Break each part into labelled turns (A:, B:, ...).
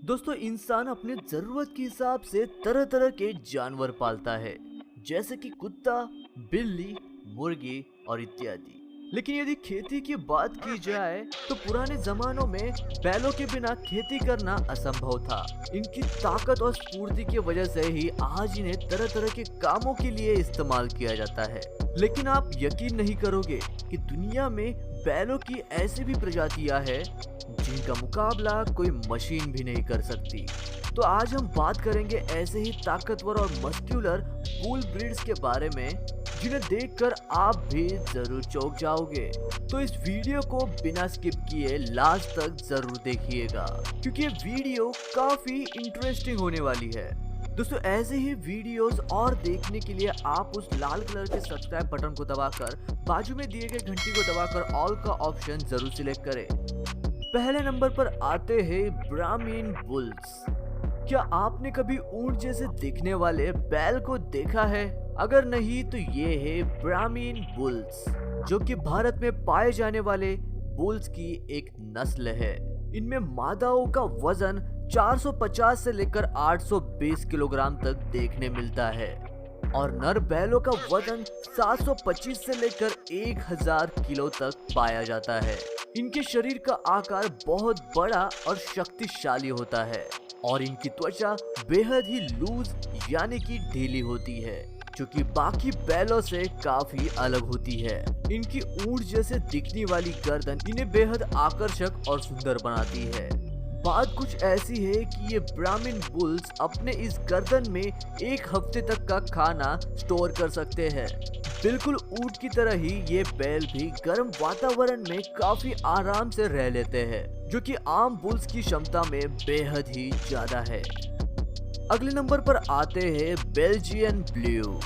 A: दोस्तों इंसान अपने जरूरत के हिसाब से तरह तरह के जानवर पालता है, जैसे कि कुत्ता, बिल्ली, मुर्गी और इत्यादि। लेकिन यदि खेती की बात की जाए तो पुराने जमानों में बैलों के बिना खेती करना असंभव था। इनकी ताकत और स्फूर्ति की वजह से ही आज इन्हें तरह तरह के कामों के लिए इस्तेमाल किया जाता है। लेकिन आप यकीन नहीं करोगे कि दुनिया में बैलों की ऐसी भी प्रजातियां हैं जिनका मुकाबला कोई मशीन भी नहीं कर सकती। तो आज हम बात करेंगे ऐसे ही ताकतवर और मस्क्यूलर बुल ब्रीड्स के बारे में जिन्हें देखकर आप भी जरूर चौंक जाओगे। तो इस वीडियो को बिना स्किप किए लास्ट तक जरूर देखिएगा, क्योंकि ये वीडियो काफी इंटरेस्टिंग होने वाली है। दोस्तों ऐसे ही वीडियोस और देखने के लिए आप उस लाल कलर के सब्सक्राइब बटन को दबाकर बाजू में दिए गए घंटी को दबाकर ऑल का ऑप्शन जरूर सिलेक्ट करें। पहले नंबर पर आते हैं ब्राह्मीन बुल्स। क्या आपने कभी ऊंट जैसे दिखने वाले बैल को देखा है? अगर नहीं तो ये है ब्राह्मीन बुल्स, जो कि भारत में पाए जाने वाले बुल्स की एक नस्ल है। इनमें मादाओं का वजन 450 से लेकर 820 किलोग्राम तक देखने मिलता है और नर बैलों का वजन 725 से लेकर 1000 किलो तक पाया जाता है। इनके शरीर का आकार बहुत बड़ा और शक्तिशाली होता है और इनकी त्वचा बेहद ही लूज यानी कि ढीली होती है, जो कि बाकी बैलों से काफी अलग होती है। इनकी ऊंट जैसे दिखने वाली गर्दन इन्हें बेहद आकर्षक और सुंदर बनाती है। बात कुछ ऐसी है कि ये ब्राह्मीन बुल्स अपने इस गर्दन में एक हफ्ते तक का खाना स्टोर कर सकते हैं। बिल्कुल ऊंट की तरह ही ये बैल भी गर्म वातावरण में काफी आराम से रह लेते हैं, जो कि आम बुल्स की क्षमता में बेहद ही ज्यादा है। अगले नंबर पर आते हैं बेल्जियन ब्लू।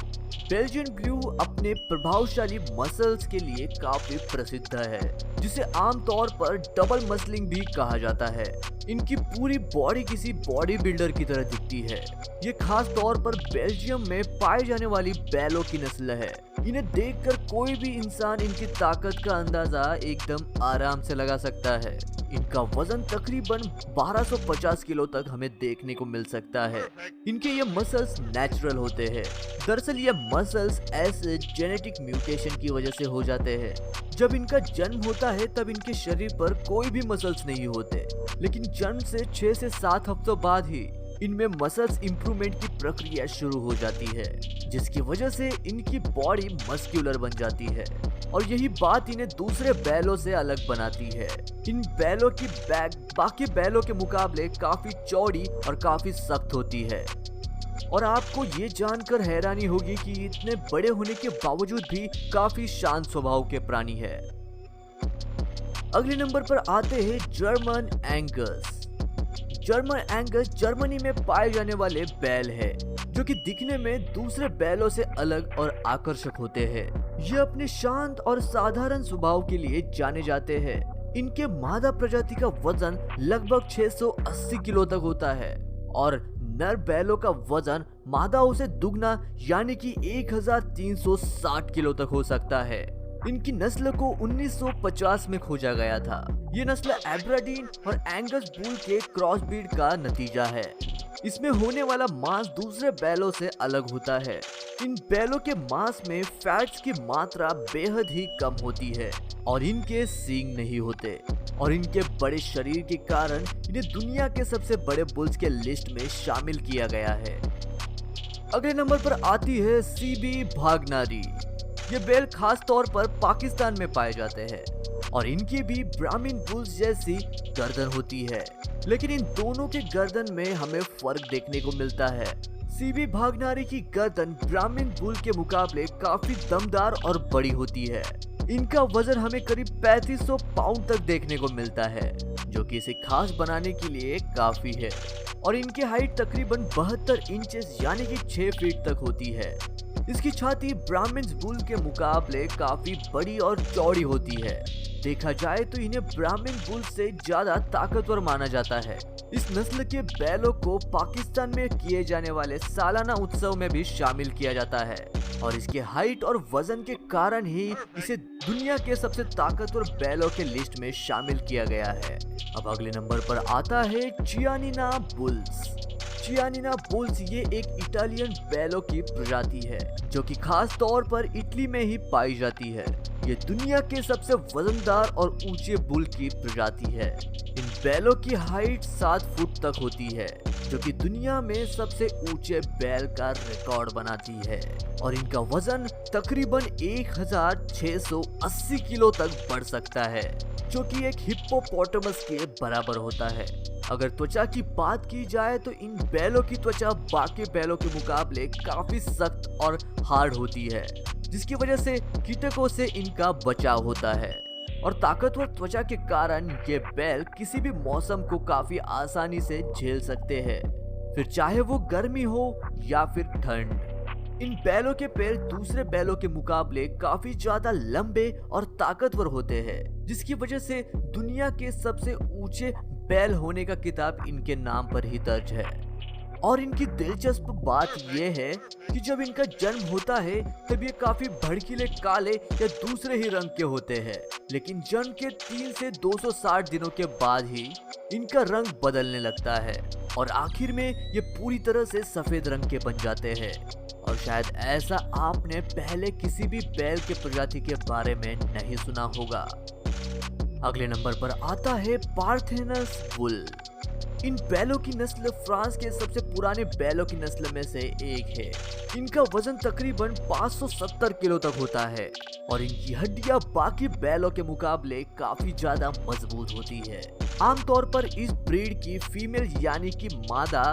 A: बेल्जियन ब्लू अपने प्रभावशाली मसल्स के लिए काफी प्रसिद्ध है, जिसे आमतौर पर डबल मसलिंग भी कहा जाता है। इनकी पूरी बॉडी किसी बॉडी बिल्डर की तरह दिखती है। ये खास तौर पर बेल्जियम में पाए जाने वाली बैलों की नस्ल है। इन्हें देखकर कोई भी इंसान इनकी ताकत का अंदाजा एकदम आराम से लगा सकता है। इनका वजन तकरीबन 1250 किलो तक हमें देखने को मिल सकता है। इनके ये मसल्स नेचुरल होते हैं। दरअसल ये मसल्स ऐसे जेनेटिक म्यूटेशन की वजह से हो जाते हैं। जब इनका जन्म होता है तब इनके शरीर पर कोई भी मसल्स नहीं होते, लेकिन जन्म से 6 से 7 हफ्तों बाद ही इनमें मसल्स इंप्रूवमेंट की प्रक्रिया शुरू हो जाती है, जिसकी वजह से इनकी बॉडी मस्क्यूलर बन जाती है और यही बात इन्हें दूसरे बैलों से अलग बनाती है। इन बैलों की बैक बाकी बैलों के मुकाबले काफी चौड़ी और काफी सख्त होती है और आपको ये जानकर हैरानी होगी कि इतने बड़े होने के बावजूद भी काफी शांत स्वभाव के प्राणी है। अगले नंबर पर आते हैं German Angus. German Angus Germany में पाए जाने वाले बैल है, जो कि दिखने में दूसरे बैलों से अलग और आकर्षक होते हैं। ये अपने शांत और साधारण स्वभाव के लिए जाने जाते हैं। इनके मादा प्रजाति का वजन लगभग 680 किलो तक होता है और नर बैलों का वजन मादाओं से दुगना यानी कि 1360 किलो तक हो सकता है। इनकी नस्ल को 1950 में खोजा गया था। ये नस्ल एब्राडीन और एंगस बुल के क्रॉस ब्रीड का नतीजा है। इसमें होने वाला मांस दूसरे बैलों से अलग होता है। इन बैलों के मांस में फैट्स की मात्रा बेहद ही कम होती है और इनके सींग नहीं होते और इनके बड़े शरीर के कारण इन्हें दुनिया के सबसे बड़े बुल्स के लिस्ट में शामिल किया गया है। अगले नंबर पर आती है सीबी भागनारी। ये बैल खास तौर पर पाकिस्तान में पाए जाते हैं और इनकी भी ब्राह्मीन बुल्स जैसी गर्दन होती है, लेकिन इन दोनों के गर्दन में हमें फर्क देखने को मिलता है। सीबी भागनारी की गर्दन ब्राह्मीन बुल के मुकाबले काफी दमदार और बड़ी होती है। इनका वजन हमें करीब 3500 पाउंड तक देखने को मिलता है, जो कि इसे खास बनाने के लिए काफी है और इनकी हाइट तकरीबन 72 इंचेस यानी कि 6 फीट तक होती है। इसकी छाती ब्राह्मीन बुल के मुकाबले काफी बड़ी और चौड़ी होती है। देखा जाए तो इन्हें ब्राह्मीन बुल से ज्यादा ताकतवर माना जाता है। इस नस्ल के बैलों को पाकिस्तान में किए जाने वाले सालाना उत्सव में भी शामिल किया जाता है। और इसके हाइट और वजन के कारण ही इसे दुनिया के सबसे ताकतवर बैलों के लिस्ट में शामिल किया गया है। अब अगले नंबर पर आता है चियानिना बुल्स। चियानिना बुल्स ये एक इटालियन बैलों की प्रजाति है जो कि खास तौर पर इटली में ही पाई जाती है। ये दुनिया के सबसे वजनदार और ऊंचे बुल की प्रजाति है। इन बैलों की हाइट 7 फुट तक होती है जो कि दुनिया में सबसे ऊंचे बैल का रिकॉर्ड बनाती है और इनका वजन तकरीबन 1680 किलो तक बढ़ सकता है जो कि एक हिप्पोपोटामस के बराबर होता है। अगर त्वचा की बात की जाए तो इन बैलों की त्वचा बाकी बैलों के मुकाबले काफी सख्त और हार्ड होती है जिसकी वजह से कीटकों से इनका बचाव होता है और ताकतवर त्वचा के कारण ये बैल किसी भी मौसम को काफी आसानी से झेल सकते हैं, फिर चाहे वो गर्मी हो या फिर ठंड। इन बैलों के पैर दूसरे बैलों के मुकाबले काफी ज्यादा लंबे और ताकतवर होते हैं जिसकी वजह से दुनिया के सबसे ऊंचे बैल होने का खिताब इनके नाम पर ही दर्ज है। और इनकी दिलचस्प बात यह है कि जब इनका जन्म होता है तब ये काफी भड़कीले काले या दूसरे ही रंग के होते हैं, लेकिन जन्म के 3 से 260 दिनों के बाद ही इनका रंग बदलने लगता है और आखिर में ये पूरी तरह से सफेद रंग के बन जाते हैं। और शायद ऐसा आपने पहले किसी भी बैल के प्रजाति के बारे में नहीं सुना होगा। अगले नंबर पर आता है पार्थेनस बुल। इन बैलों की नस्ल फ्रांस के सबसे पुराने बैलों की नस्ल में से एक है। इनका वजन तकरीबन 570 किलो तक होता है और इनकी हड्डियां बाकी बैलों के मुकाबले काफी ज्यादा मजबूत होती है। आमतौर पर इस ब्रीड की फीमेल यानी कि मादा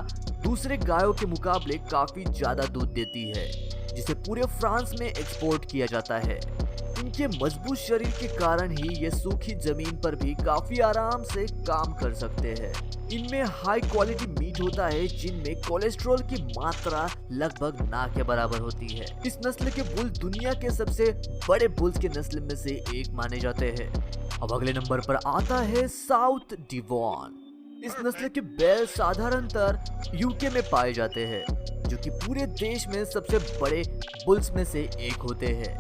A: दूसरे गायों के मुकाबले काफी ज्यादा दूध देती है जिसे पूरे फ्रांस में एक्सपोर्ट किया जाता है। इनके मजबूत शरीर के कारण ही ये सूखी जमीन पर भी काफी आराम से काम कर सकते हैं। इनमें हाई क्वालिटी मीट होता है जिनमें कोलेस्ट्रॉल की मात्रा लगभग ना के बराबर होती है। इस नस्ल के बुल दुनिया के सबसे बड़े बुल्स के नस्ल में से एक माने जाते हैं। अब अगले नंबर पर आता है साउथ डिवॉन। इस नस्ल के बैल साधारणतः यूके में पाए जाते हैं जो कि पूरे देश में सबसे बड़े बुल्स में से एक होते हैं।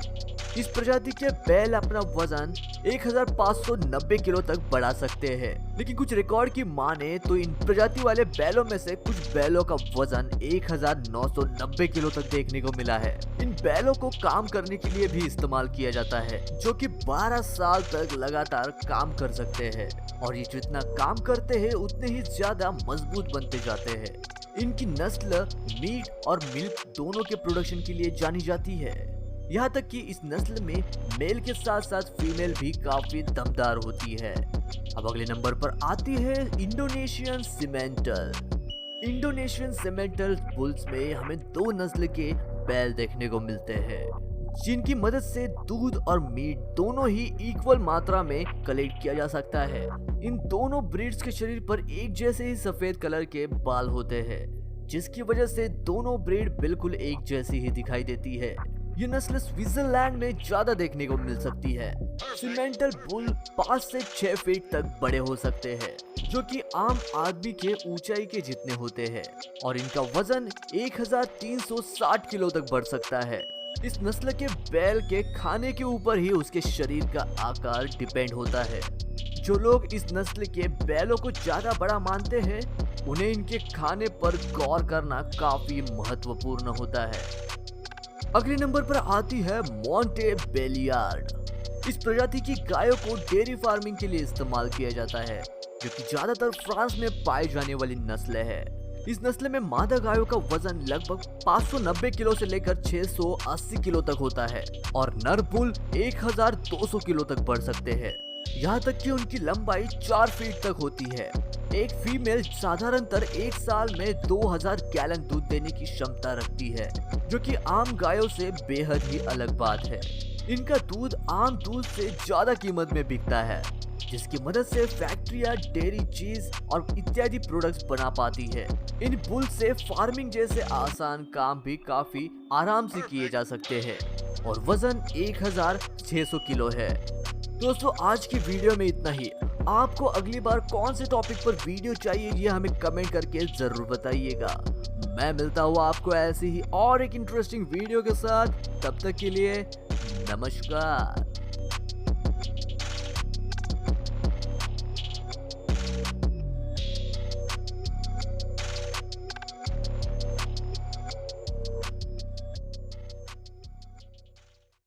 A: इस प्रजाति के बैल अपना वजन 1590 किलो तक बढ़ा सकते हैं, लेकिन कुछ रिकॉर्ड की माने तो इन प्रजाति वाले बैलों में से कुछ बैलों का वजन 1990 किलो तक देखने को मिला है। इन बैलों को काम करने के लिए भी इस्तेमाल किया जाता है जो कि 12 साल तक लगातार काम कर सकते हैं और ये जितना काम करते हैं उतने ही ज्यादा मजबूत बनते जाते हैं। इनकी नस्ल मीट और मिल्क दोनों के प्रोडक्शन के लिए जानी जाती है। यहाँ तक कि इस नस्ल में मेल के साथ साथ फीमेल भी काफी दमदार होती है। अब अगले नंबर पर आती है इंडोनेशियन सिमेंटल। इंडोनेशियन सिमेंटल बुल्स में हमें 2 नस्ल के बैल देखने को मिलते हैं जिनकी मदद से दूध और मीट दोनों ही इक्वल मात्रा में कलेक्ट किया जा सकता है। इन दोनों ब्रीड्स के शरीर पर एक जैसे ही सफेद कलर के बाल होते हैं जिसकी वजह से दोनों ब्रीड बिल्कुल एक जैसी ही दिखाई देती है। ये नस्ल स्विट्जरलैंड में ज्यादा देखने को मिल सकती है। सिमेंटल बुल 5 से 6 फीट तक बड़े हो सकते हैं जो कि आम आदमी के ऊंचाई के जितने होते हैं और इनका वजन 1360 किलो तक बढ़ सकता है। इस नस्ल के बैल के खाने के ऊपर ही उसके शरीर का आकार डिपेंड होता है। जो लोग इस नस्ल के बैलों को ज्यादा बड़ा मानते हैं उन्हें इनके खाने पर गौर करना काफी महत्वपूर्ण होता है। अगले नंबर पर आती है मोंटे बेलियार्ड। इस प्रजाति की गायों को डेयरी फार्मिंग के लिए इस्तेमाल किया जाता है जो कि ज्यादातर फ्रांस में पाई जाने वाली नस्ल है। इस नस्ल में मादा गायों का वजन लगभग 590 किलो से लेकर 680 किलो तक होता है और नर बुल 1200 किलो तक बढ़ सकते हैं। यहाँ तक कि उनकी लंबाई 4 फीट तक होती है। एक फीमेल साधारणतः एक साल में 2000 गैलन दूध देने की क्षमता रखती है जो कि आम गायों से बेहद ही अलग बात है। इनका दूध आम दूध से ज्यादा कीमत में बिकता है जिसकी मदद से फैक्ट्रियां डेयरी चीज और इत्यादि प्रोडक्ट्स बना पाती है। इन बुल से फार्मिंग जैसे आसान काम भी काफी आराम से किए जा सकते हैं और वजन 1600 किलो है। दोस्तों आज की वीडियो में इतना ही। आपको अगली बार कौन से टॉपिक पर वीडियो चाहिए ये हमें कमेंट करके जरूर बताइएगा। मैं मिलता हूँ आपको ऐसी ही और एक इंटरेस्टिंग वीडियो के साथ। तब तक के लिए नमस्कार।